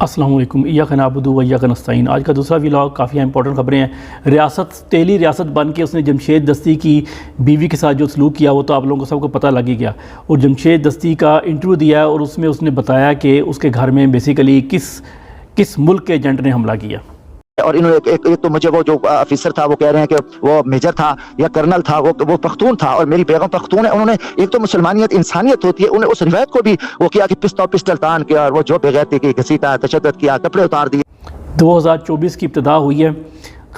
السلام علیکم، ایاک نعبد و ایاک نستعین۔ آج کا دوسرا ولاگ کافی امپورٹنٹ خبریں ہیں۔ تیلی ریاست بن کے اس نے جمشید دستی کی بیوی کے ساتھ جو سلوک کیا وہ تو آپ لوگوں کو سب کو پتہ لگ ہی گیا، اور جمشید دستی کا انٹرویو دیا ہے اور اس میں اس نے بتایا کہ اس کے گھر میں بیسیکلی کس ملک کے ایجنٹ نے حملہ کیا۔ اور انہوں نے ایک تو مجھے وہ جو آفیسر تھا وہ کہہ رہے ہیں کہ وہ میجر تھا یا کرنل تھا، وہ پختون تھا اور میری بیگم پختون ہے۔ انہوں نے ایک تو مسلمانیت انسانیت ہوتی ہے، انہوں نے اس روایت کو بھی وہ کیا کہ پسٹل تان کیا اور وہ جو بغیرتی کی گھسیٹا، تشدد کیا، کپڑے اتار دیے۔ 2024 کی ابتدا ہوئی ہے،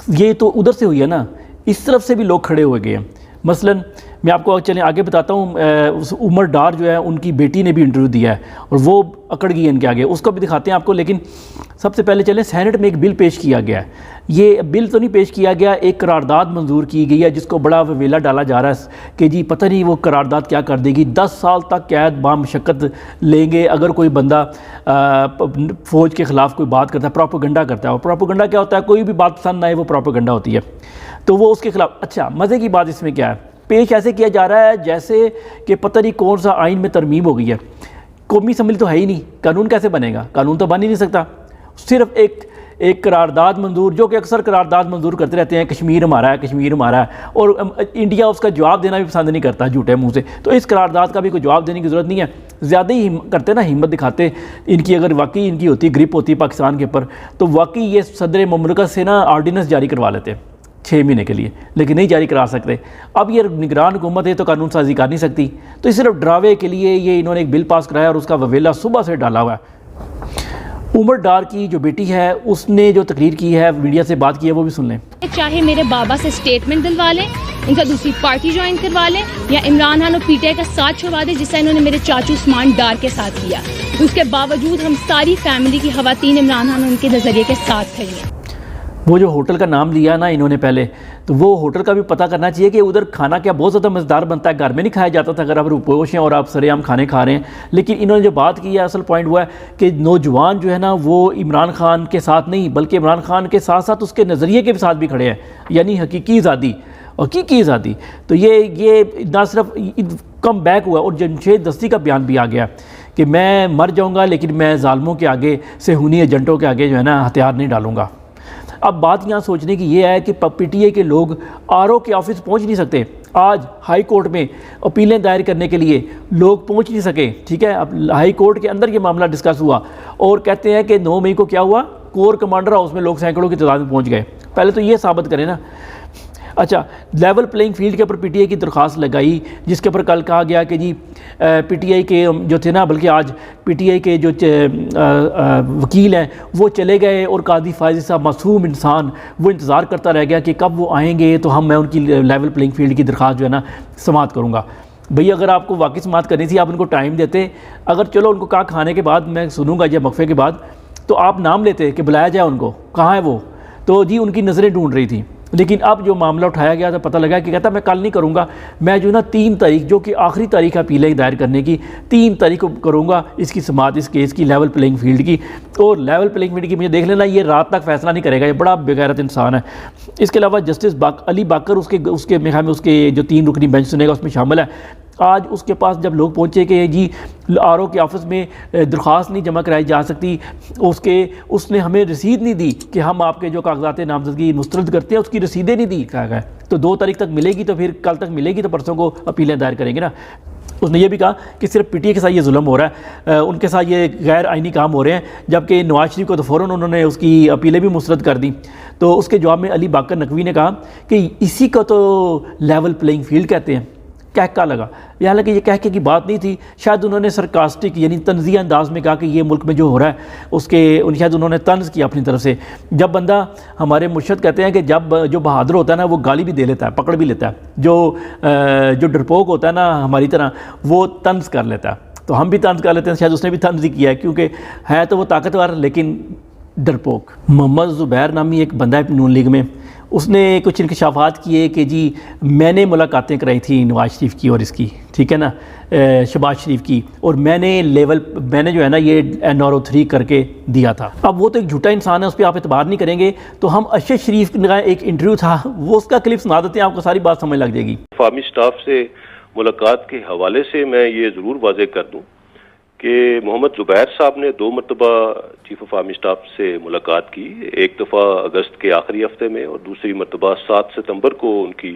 یہ تو ادھر سے ہوئی ہے نا، اس طرف سے بھی لوگ کھڑے ہوئے گئے ہیں۔ مثلاً میں آپ کو چلیں آگے بتاتا ہوں، عمر ڈار جو ہے ان کی بیٹی نے بھی انٹرویو دیا ہے اور وہ اکڑ گئی ان کے آگے، اس کو بھی دکھاتے ہیں آپ کو۔ لیکن سب سے پہلے چلیں، سینٹ میں ایک بل پیش کیا گیا ہے۔ یہ بل تو نہیں پیش کیا گیا، ایک قرارداد منظور کی گئی ہے جس کو بڑا ویلا ڈالا جا رہا ہے کہ جی پتہ نہیں وہ قرارداد کیا کر دے گی۔ 10 سال تک قید بامشقت لیں گے اگر کوئی بندہ فوج کے خلاف کوئی بات کرتا ہے، پروپیگنڈا کرتا ہے۔ اور پروپیگنڈا کیا ہوتا ہے؟ کوئی بھی بات پسند نہ آئے وہ پروپیگنڈا ہوتی ہے، تو وہ اس کے خلاف۔ اچھا، مزے کی بات اس میں کیا ہے؟ پیش ایسے کیا جا رہا ہے جیسے کہ پتہ نہیں کون سا آئین میں ترمیم ہو گئی ہے۔ قومی اسمبلی تو ہے ہی نہیں، قانون کیسے بنے گا؟ قانون تو بن ہی نہیں سکتا۔ صرف ایک قرارداد منظور، جو کہ اکثر قرارداد منظور کرتے رہتے ہیں، کشمیر ہمارا ہے، کشمیر ہمارا ہے، اور انڈیا اس کا جواب دینا بھی پسند نہیں کرتا جھوٹے منہ سے۔ تو اس قرارداد کا بھی کوئی جواب دینے کی ضرورت نہیں ہے۔ زیادہ ہی کرتے نا، ہمت دکھاتے ان کی، اگر واقعی ان کی ہوتی گرپ ہوتی پاکستان کے اوپر تو واقعی یہ صدر مملکت سے نا آرڈیننس جاری کروا لیتے 6 مہینے کے لیے، لیکن نہیں جاری کرا سکتے۔ اب یہ نگران حکومت ہے تو قانون سازی کر نہیں سکتی، تو اس صرف ڈراوے کے لیے یہ انہوں نے ایک بل پاس کرایا اور اس کا وویلا صبح سے ڈالا ہوا ہے۔ عمر ڈار کی جو بیٹی ہے اس نے جو تقریر کی ہے، میڈیا سے بات کی ہے، وہ بھی سن لیں۔ چاہے میرے بابا سے سٹیٹمنٹ دلوا لیں، ان کا دوسری پارٹی جوائن کروا لیں، یا عمران خان اور پی ٹی آئی کا ساتھ چھوڑوا دیں جس سے انہوں نے میرے چاچو عثمان ڈار کے ساتھ کیا۔ اس کے باوجود ہم ساری فیملی کی خواتین عمران خان ان کے نظریے کے ساتھ کھڑی ہیں۔ وہ جو ہوٹل کا نام لیا نا انہوں نے پہلے، تو وہ ہوٹل کا بھی پتہ کرنا چاہیے کہ ادھر کھانا کیا بہت زیادہ مزیدار بنتا ہے، گھر میں نہیں کھایا جاتا تھا اگر آپ روپوش ہیں اور آپ سرے عام کھانے کھا رہے ہیں۔ لیکن انہوں نے جو بات کی ہے، اصل پوائنٹ وہ ہے کہ نوجوان جو ہے نا وہ عمران خان کے ساتھ نہیں بلکہ عمران خان کے ساتھ ساتھ اس کے نظریے کے ساتھ بھی کھڑے ہیں، یعنی حقیقی آزادی۔ تو یہ نہ صرف کم بیک ہوا، اور جمشید دستی کا بیان بھی آ گیا کہ میں مر جاؤں گا لیکن میں ظالموں کے آگے، صہیونی ایجنٹوں کے آگے جو ہے نا ہتھیار نہیں ڈالوں گا۔ اب بات یہاں سوچنے کی یہ ہے کہ پی ٹی آئی کے لوگ RO کے آفس پہنچ نہیں سکتے۔ آج ہائی کورٹ میں اپیلیں دائر کرنے کے لیے لوگ پہنچ نہیں سکے، ٹھیک ہے؟ اب ہائی کورٹ کے اندر یہ معاملہ ڈسکس ہوا اور کہتے ہیں کہ 9 مئی کو کیا ہوا، کور کمانڈر ہاؤس میں لوگ سینکڑوں کی تعداد میں پہنچ گئے۔ پہلے تو یہ ثابت کریں نا۔ اچھا، لیول پلینگ فیلڈ کے اوپر پی ٹی آئی کی درخواست لگائی، جس کے اوپر کل کہا گیا کہ جی پی ٹی آئی کے جو تھے نا، بلکہ آج پی ٹی آئی کے جو وکیل ہیں وہ چلے گئے، اور قاضی فائز صاحب معصوم انسان وہ انتظار کرتا رہ گیا کہ کب وہ آئیں گے تو میں ان کی لیول پلینگ فیلڈ کی درخواست جو ہے نا سماعت کروں گا۔ بھئی اگر آپ کو واقعی سماعت کرنی تھی آپ ان کو ٹائم دیتے، اگر چلو ان کو کہا کھانے کے بعد میں سنوں گا یا وقفے کے بعد، تو آپ نام لیتے کہ بلایا جائے ان کو، کہاں ہے وہ؟ تو جی ان کی نظریں ڈھونڈ رہی تھیں۔ لیکن اب جو معاملہ اٹھایا گیا تو پتہ لگا کہ کہتا میں کل نہیں کروں گا، میں جو نا 3 تاریخ جو کہ آخری تاریخ اپیلیں دائر کرنے کی، 3 تاریخ کو کروں گا اس کی سماعت، اس کیس کی لیول پلینگ فیلڈ کی۔ اور لیول پلینگ فیلڈ کی مجھے دیکھ لینا، یہ رات تک فیصلہ نہیں کرے گا، یہ بڑا بغیرت انسان ہے۔ اس کے علاوہ جسٹس علی باقر اس کے میرے خیال میں اس کے جو 3 رکنی بینچ سنے گا اس میں شامل ہے۔ آج اس کے پاس جب لوگ پہنچے کہ جی RO کے آفس میں درخواست نہیں جمع کرائی جا سکتی، اس نے ہمیں رسید نہیں دی کہ ہم آپ کے جو کاغذات نامزدگی مسترد کرتے ہیں اس کی رسیدیں نہیں دی، کہا گیا تو 2 تاریخ تک ملے گی، تو پھر کل تک ملے گی تو پرسوں کو اپیلیں دائر کریں گے نا۔ اس نے یہ بھی کہا کہ صرف پی ٹی آئی کے ساتھ یہ ظلم ہو رہا ہے، ان کے ساتھ یہ غیر آئینی کام ہو رہے ہیں، جبکہ نواز شریف کو تو فوراً انہوں نے اس کی اپیلیں بھی مسترد کر دیں۔ تو اس کے جواب میں علی باقر نقوی نے کہا کہ اسی کو تو لیول پلینگ فیلڈ کہتے ہیں۔ کہکا لگا، حالانکہ یہ کہکے کی بات نہیں تھی، شاید انہوں نے سرکاسٹک یعنی طنزیہ انداز میں کہا کہ یہ ملک میں جو ہو رہا ہے شاید انہوں نے طنز کیا اپنی طرف سے۔ جب بندہ، ہمارے مرشد کہتے ہیں کہ جب جو بہادر ہوتا ہے نا وہ گالی بھی دے لیتا ہے، پکڑ بھی لیتا ہے، جو ڈرپوک ہوتا ہے نا ہماری طرح وہ طنز کر لیتا ہے، تو ہم بھی طنز کر لیتے ہیں، شاید اس نے بھی طنز ہی کیا ہے کیونکہ ہے تو وہ طاقتور لیکن ڈرپوک۔ محمد زبیر نامی ایک بندہ ہے نون لیگ میں، اس نے کچھ انکشافات کیے کہ جی میں نے ملاقاتیں کرائی تھیں نواز شریف کی اور اس کی، ٹھیک ہے نا، شہباز شریف کی، اور میں نے جو ہے نا یہ NRO 3 کر کے دیا تھا۔ اب وہ تو ایک جھوٹا انسان ہے، اس پہ آپ اعتبار نہیں کریں گے، تو ہم ارشد شریف کا ایک انٹرویو تھا وہ اس کا کلپ سنا دیتے ہیں، آپ کو ساری بات سمجھ لگ جائے گی۔ فارمی سٹاف سے ملاقات کے حوالے سے میں یہ ضرور واضح کر دوں کہ محمد زبیر صاحب نے 2 مرتبہ چیف آف آرمی اسٹاف سے ملاقات کی، ایک دفعہ اگست کے آخری ہفتے میں اور دوسری مرتبہ 7 ستمبر کو ان کی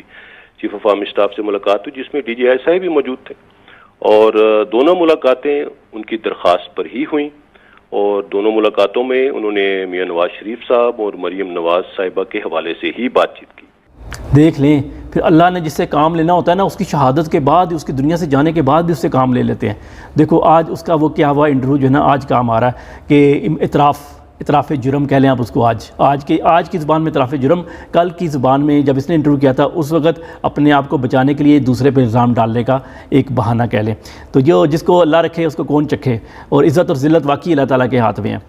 چیف آف آرمی اسٹاف سے ملاقات ہوئی، جس میں ڈی جی آئی صاحب بھی موجود تھے، اور دونوں ملاقاتیں ان کی درخواست پر ہی ہوئیں، اور دونوں ملاقاتوں میں انہوں نے میاں نواز شریف صاحب اور مریم نواز صاحبہ کے حوالے سے ہی بات چیت کی۔ دیکھ لیں، پھر اللہ نے جس سے کام لینا ہوتا ہے نا، اس کی شہادت کے بعد، اس کی دنیا سے جانے کے بعد بھی اس سے کام لے لیتے ہیں۔ دیکھو آج اس کا وہ کیا ہوا انٹرویو جو ہے نا، آج کام آ رہا ہے کہ اعتراف جرم کہہ لیں آپ اس کو، آج کی زبان میں اعتراف جرم، کل کی زبان میں جب اس نے انٹرویو کیا تھا اس وقت اپنے آپ کو بچانے کے لیے دوسرے پہ الزام ڈالنے کا ایک بہانہ کہہ لیں۔ تو جس کو اللہ رکھے اس کو کون چکھے، اور عزت اور ذلت واقعی اللہ تعالیٰ کے ہاتھ میں ہیں۔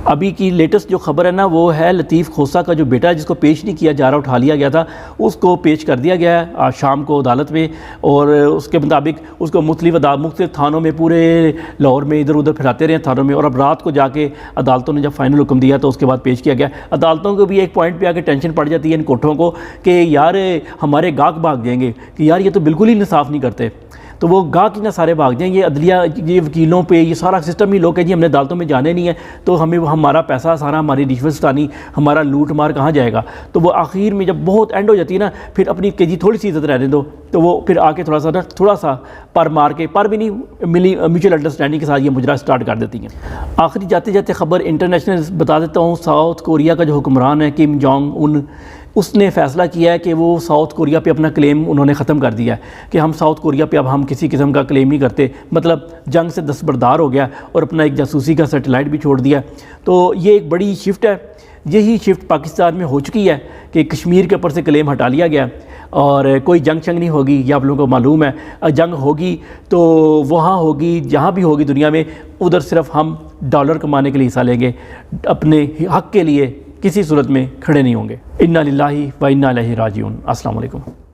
ابھی کی لیٹسٹ جو خبر ہے نا، وہ ہے لطیف کھوسہ کا جو بیٹا ہے، جس کو پیش نہیں کیا جا رہا، اٹھا لیا گیا تھا، اس کو پیش کر دیا گیا ہے آج شام کو عدالت میں، اور اس کے مطابق اس کو مختلف تھانوں میں پورے لاہور میں ادھر ادھر پھراتے رہے تھانوں میں، اور اب رات کو جا کے عدالتوں نے جب فائنل حکم دیا تو اس کے بعد پیش کیا گیا۔ عدالتوں کو بھی ایک پوائنٹ پہ آ کے ٹینشن پڑ جاتی ہے ان کوٹھوں کو کہ یار ہمارے گاہک بھاگ جائیں گے، کہ یار یہ تو بالکل ہی انصاف نہیں کرتے، تو وہ گاہک ہی نہ سارے بھاگ جائیں، یہ عدلیہ، یہ وکیلوں پہ یہ سارا سسٹم ہی لوگ ہیں جی ہم نے عدالتوں میں جانے نہیں ہے، تو ہمارا پیسہ سارا، ہماری رشوت ستانی، ہمارا لوٹ مار کہاں جائے گا؟ تو وہ آخر میں جب بہت اینڈ ہو جاتی ہے نا، پھر اپنی کہ جی تھوڑی سی عزت رہنے دو، تو وہ پھر آ کے تھوڑا سا پر مار کے، پر بھی نہیں، میوچل انڈرسٹینڈنگ کے ساتھ یہ مجرا سٹارٹ کر دیتی ہیں۔ آخری جاتے جاتے خبر انٹرنیشنل بتا دیتا ہوں، ساؤتھ کوریا کا جو حکمران ہے کم جونگ ان، اس نے فیصلہ کیا ہے کہ وہ ساؤتھ کوریا پہ اپنا کلیم انہوں نے ختم کر دیا ہے کہ ہم ساؤتھ کوریا پہ اب ہم کسی قسم کا کلیم نہیں کرتے، مطلب جنگ سے دستبردار ہو گیا اور اپنا ایک جاسوسی کا سیٹلائٹ بھی چھوڑ دیا۔ تو یہ ایک بڑی شفٹ ہے، یہی شفٹ پاکستان میں ہو چکی ہے کہ کشمیر کے اوپر سے کلیم ہٹا لیا گیا، اور کوئی جنگ نہیں ہوگی، یہ آپ لوگوں کو معلوم ہے۔ جنگ ہوگی تو وہاں ہوگی، جہاں بھی ہوگی دنیا میں، ادھر صرف ہم ڈالر کمانے کے لیے حصہ لیں گے، اپنے حق کے لیے کسی صورت میں کھڑے نہیں ہوں گے۔ انا للہ و انا الیہ راجعون۔ السلام علیکم۔